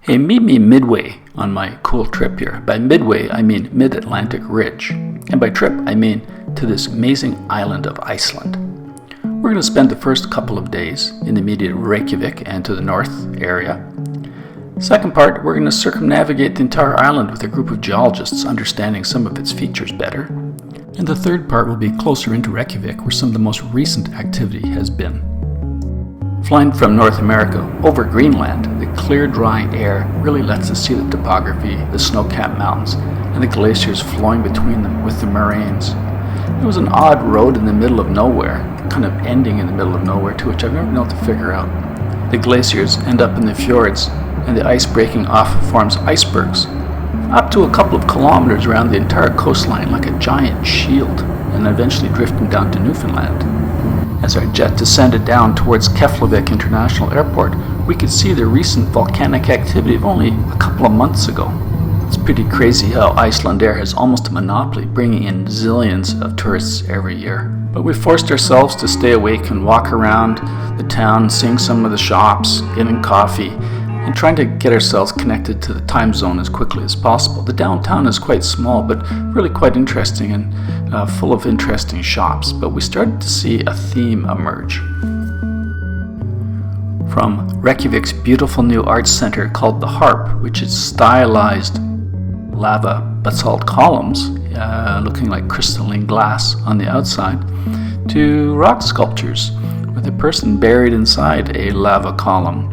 Hey, meet me midway on my cool trip here. By midway, I mean mid-Atlantic ridge. And by trip, I mean to this amazing island of Iceland. We're going to spend the first couple of days in the immediate Reykjavik and to the north area. Second part, we're going to circumnavigate the entire island with a group of geologists understanding some of its features better. And the third part will be closer into Reykjavik, where some of the most recent activity has been. Flying from North America over Greenland, the clear, dry air really lets us see the topography, the snow-capped mountains, and the glaciers flowing between them with the moraines. It was an odd road in the middle of nowhere, kind of ending in the middle of nowhere too, which I've never been able to figure out. The glaciers end up in the fjords, and the ice breaking off forms icebergs, up to a couple of kilometers around the entire coastline like a giant shield, and eventually drifting down to Newfoundland. As our jet descended down towards Keflavik International Airport, we could see the recent volcanic activity of only a couple of months ago. It's pretty crazy how Icelandair has almost a monopoly, bringing in zillions of tourists every year. But we forced ourselves to stay awake and walk around the town, seeing some of the shops, getting coffee, and trying to get ourselves connected to the time zone as quickly as possible. The downtown is quite small, but really quite interesting and full of interesting shops. But we started to see a theme emerge. From Reykjavik's beautiful new arts center called the Harp, which is stylized lava basalt columns, looking like crystalline glass on the outside, to rock sculptures with a person buried inside a lava column.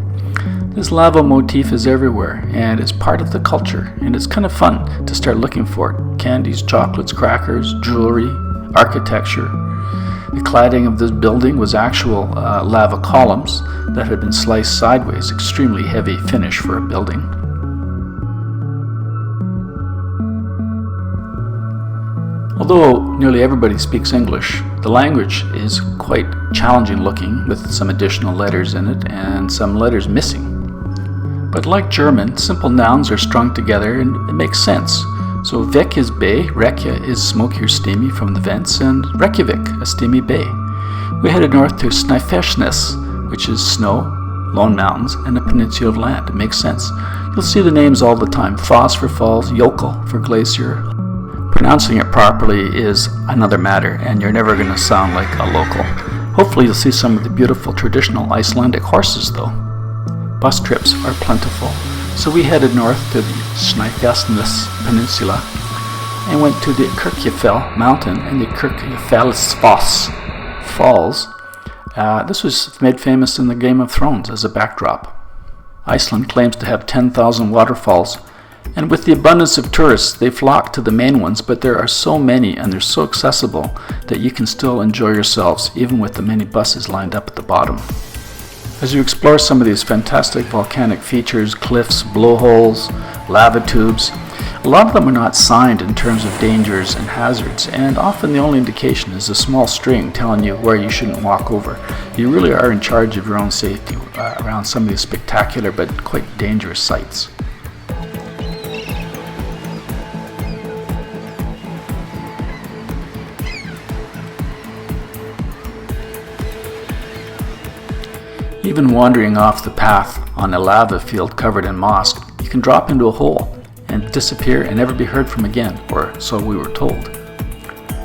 This lava motif is everywhere, and it's part of the culture, and it's kind of fun to start looking for it. Candies, chocolates, crackers, jewelry, architecture. The cladding of this building was actual lava columns that had been sliced sideways, extremely heavy finish for a building. Although nearly everybody speaks English, the language is quite challenging looking, with some additional letters in it and some letters missing. But like German, simple nouns are strung together and it makes sense. So Vik is bay, Rekja is smoky or steamy from the vents, and Reykjavik, a steamy bay. We headed north to Snaefellsness, which is snow, lone mountains, and a peninsula of land. It makes sense. You'll see the names all the time. Foss for falls, Jökull for glacier. Pronouncing it properly is another matter, and you're never going to sound like a local. Hopefully you'll see some of the beautiful traditional Icelandic horses though. Bus trips are plentiful, so we headed north to the Snaefellsness Peninsula and went to the Kirkjafell mountain and the Kirkjafellsfoss falls. This was made famous in the Game of Thrones as a backdrop. Iceland claims to have 10,000 waterfalls, and with the abundance of tourists, they flock to the main ones, but there are so many and they're so accessible that you can still enjoy yourselves even with the many buses lined up at the bottom. As you explore some of these fantastic volcanic features, cliffs, blowholes, lava tubes, a lot of them are not signed in terms of dangers and hazards, and often the only indication is a small string telling you where you shouldn't walk over. You really are in charge of your own safety around some of these spectacular but quite dangerous sites. Even wandering off the path on a lava field covered in moss, you can drop into a hole and disappear and never be heard from again, or so we were told.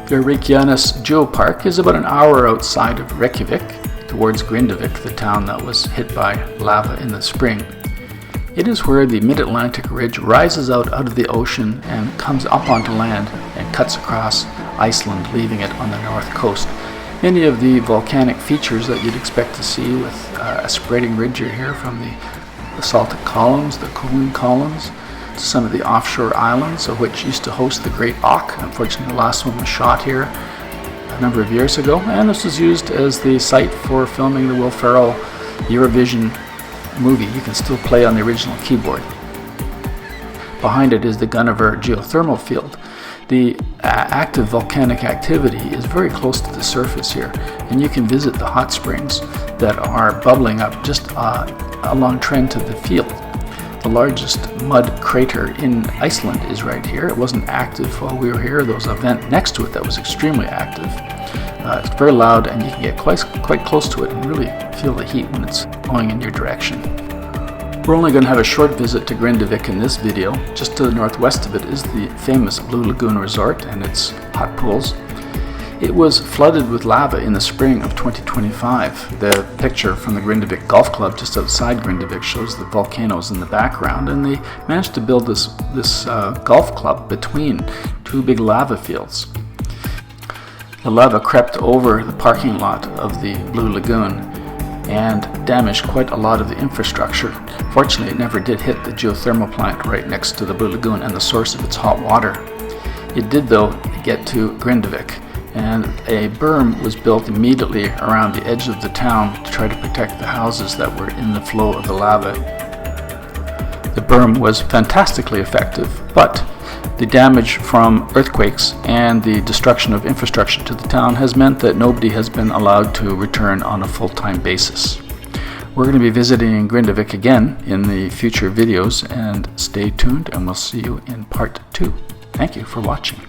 The Reykjanes Geopark is about an hour outside of Reykjavik, towards Grindavik, the town that was hit by lava in the spring. It is where the mid-Atlantic ridge rises out of the ocean and comes up onto land and cuts across Iceland, leaving it on the north coast. Many of the volcanic features that you'd expect to see with a spreading ridge here, from the basaltic columns, the cooling columns, to some of the offshore islands, of which used to host the Great Auk. Unfortunately, the last one was shot here a number of years ago, and this was used as the site for filming the Will Ferrell Eurovision movie. You can still play on the original keyboard. Behind it is the Grindavik geothermal field. The active volcanic activity is very close to the surface here, and you can visit the hot springs that are bubbling up just along trend to the field. The largest mud crater in Iceland is right here. It wasn't active while we were here. There was a vent next to it that was extremely active. It's very loud, and you can get quite close to it and really feel the heat when it's going in your direction. We're only going to have a short visit to Grindavik in this video. Just to the northwest of it is the famous Blue Lagoon Resort and its hot pools. It was flooded with lava in the spring of 2025. The picture from the Grindavik Golf Club just outside Grindavik shows the volcanoes in the background, and they managed to build this golf club between two big lava fields. The lava crept over the parking lot of the Blue Lagoon and damaged quite a lot of the infrastructure. Fortunately, it never did hit the geothermal plant right next to the Blue Lagoon and the source of its hot water. It did, though, get to Grindavik, and a berm was built immediately around the edge of the town to try to protect the houses that were in the flow of the lava. The berm was fantastically effective, but the damage from earthquakes and the destruction of infrastructure to the town has meant that nobody has been allowed to return on a full-time basis. We're going to be visiting Grindavik again in the future videos, and stay tuned and we'll see you in part 2. Thank you for watching.